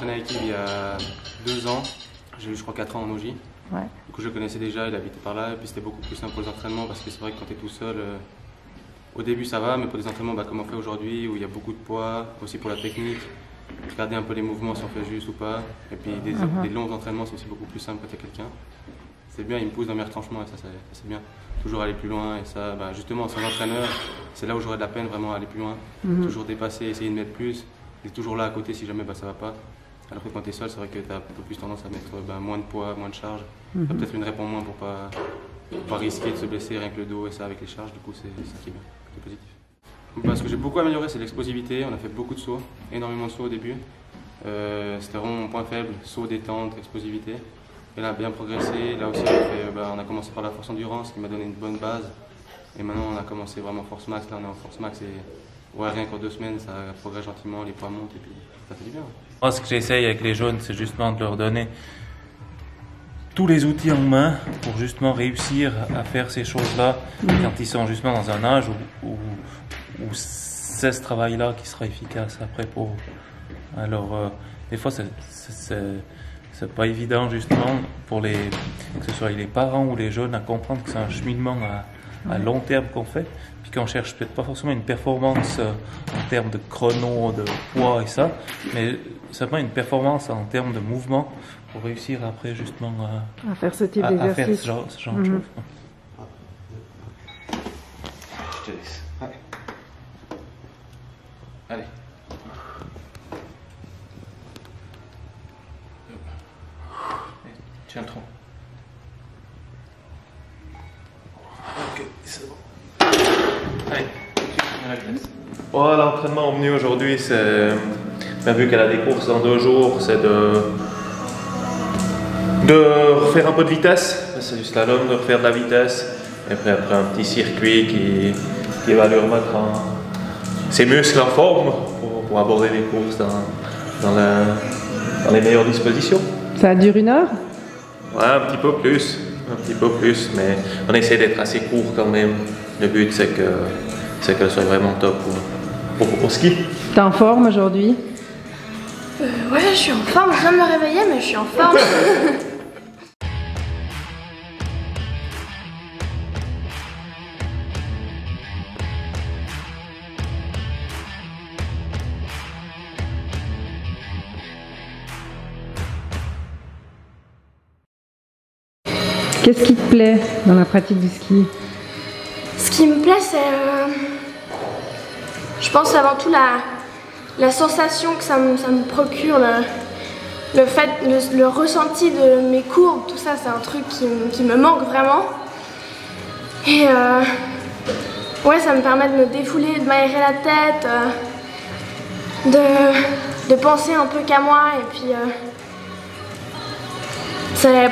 entraîné avec Yves il y a 2 ans. J'ai eu je crois 4 ans en OJ. Ouais. Du coup je le connaissais déjà, il habitait par là et puis c'était beaucoup plus simple pour les entraînements parce que c'est vrai que quand tu es tout seul, au début ça va, mais pour des entraînements comme on fait aujourd'hui où il y a beaucoup de poids, aussi pour la technique, regarder un peu les mouvements si on fait juste ou pas. Et puis des longs entraînements c'est aussi beaucoup plus simple quand tu as quelqu'un. C'est bien, il me pousse dans mes retranchements et ça c'est bien. Toujours aller plus loin et ça, justement sans entraîneur, c'est là où j'aurais de la peine vraiment à aller plus loin. Toujours dépasser, essayer de mettre plus. Il est toujours là à côté si jamais ça va pas. Alors que quand tu es seul, c'est vrai que tu as un peu plus tendance à mettre moins de poids, moins de charge. Peut-être une répond moins pour pas risquer de se blesser rien que le dos et ça avec les charges. Du coup, c'est ça qui est bien, c'est positif. Ce que j'ai beaucoup amélioré, c'est l'explosivité. On a fait beaucoup de sauts, énormément de sauts au début. C'était vraiment mon point faible, saut, détente, explosivité. Et là, on a bien progressé. Là aussi, on a commencé par la force endurance qui m'a donné une bonne base. Et maintenant, on a commencé vraiment force max. Là, on est en force max et rien qu'en 2 semaines, ça progresse gentiment, les poids montent et puis ça fait du bien. Moi, ce que j'essaye avec les jeunes, c'est justement de leur donner tous les outils en main pour justement réussir à faire ces choses-là quand ils sont justement dans un âge où c'est ce travail-là qui sera efficace après pour eux. Alors, des fois, c'est pas évident justement pour que ce soit les parents ou les jeunes à comprendre que c'est un cheminement à long terme qu'on fait, puis qu'on cherche peut-être pas forcément une performance en termes de chrono, de poids et ça, mais simplement une performance en termes de mouvement pour réussir après justement à faire ce type d'exercice. À faire ce genre de choses. Je te laisse. Ouais. Allez. Tiens le tronc. Ok, c'est bon. Allez, oh, l'entraînement au venu aujourd'hui, c'est, vu qu'elle a des courses dans 2 jours, c'est de refaire un peu de vitesse. C'est du slalom, de refaire de la vitesse. Et puis après un petit circuit qui va lui remettre ses muscles en forme pour aborder les courses dans les meilleures dispositions. Ça dure 1 heure? Ouais, un petit peu plus, mais on essaie d'être assez court quand même. Le but, c'est qu'elle soit vraiment top au ski. T'es en forme aujourd'hui? Ouais, je suis en forme. Je viens de me réveiller, mais je suis en forme. Qu'est-ce qui te plaît dans la pratique du ski? Ce qui me plaît, c'est, je pense avant tout la sensation que ça me procure, le ressenti de mes courbes, tout ça, c'est un truc qui me manque vraiment. Et ouais, ça me permet de me défouler, de m'aérer la tête, de penser un peu qu'à moi et puis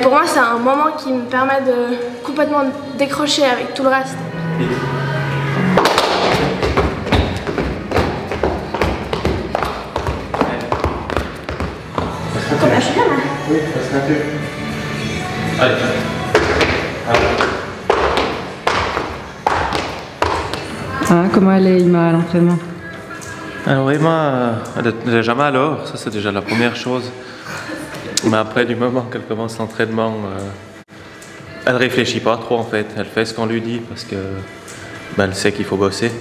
pour moi, c'est un moment qui me permet de complètement décrocher avec tout le reste. Comment je suis bien, là? Oui, passe un peu. Allez. Comment elle est, Ima, à l'entraînement? Alors Emma, elle est déjà mal alors, ça c'est déjà la première chose. Mais après, du moment qu'elle commence l'entraînement, elle réfléchit pas trop en fait. Elle fait ce qu'on lui dit parce que elle sait qu'il faut bosser.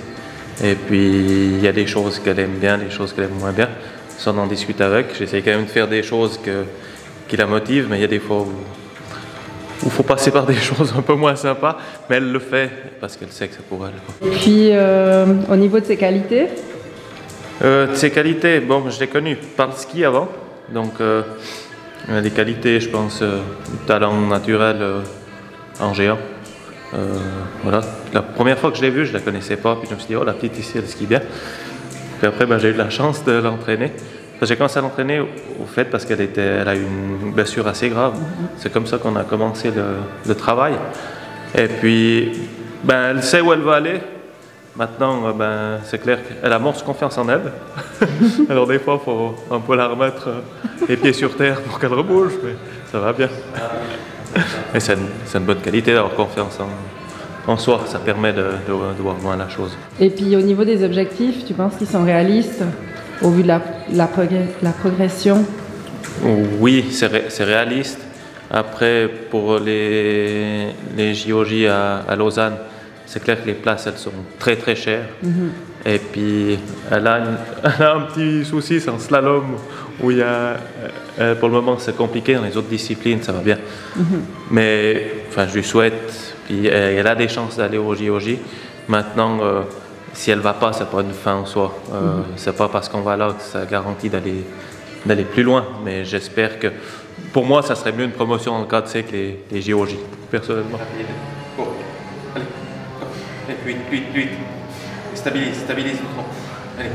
Et puis il y a des choses qu'elle aime bien, des choses qu'elle aime moins bien. Ça, on en discute avec. J'essaie quand même de faire des choses qui la motivent, mais il y a des fois où il faut passer par des choses un peu moins sympas. Mais elle le fait parce qu'elle sait que c'est pour elle. Et puis au niveau de ses qualités? De ses qualités, bon, je l'ai connue par le ski avant. Donc des qualités, je pense, du talent naturel en géant. Voilà. La première fois que je l'ai vue, je ne la connaissais pas, puis je me suis dit, oh, la petite ici, elle skie bien. Puis après, j'ai eu la chance de l'entraîner. J'ai commencé à l'entraîner au fait parce qu'elle a eu une blessure assez grave. C'est comme ça qu'on a commencé le travail. Et puis, elle sait où elle va aller. Maintenant, c'est clair qu'elle amorce confiance en elle. Alors des fois, il faut un peu la remettre les pieds sur terre pour qu'elle rebouge, mais ça va bien. Et c'est une bonne qualité d'avoir confiance en soi. Ça permet de voir loin la chose. Et puis au niveau des objectifs, tu penses qu'ils sont réalistes au vu de la progression? Oui, c'est réaliste. Après, pour les JOJ à Lausanne, c'est clair que les places, elles sont très très chères. Et puis, elle a un petit souci, c'est en slalom, où il y a, pour le moment, c'est compliqué. Dans les autres disciplines, ça va bien. Mais, enfin, je lui souhaite. Puis, elle a des chances d'aller au JOJ. Maintenant, si elle ne va pas, c'est pas une fin en soi. C'est pas parce qu'on va là que ça garantit d'aller plus loin. Mais j'espère que, pour moi, ça serait mieux une promotion dans le cadre que les JOJ, personnellement. Oh. Allez, allez, vite. Stabilise le tronc. Allez,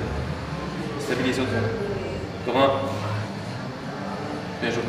stabilise le tronc. Encore un. Bien joué.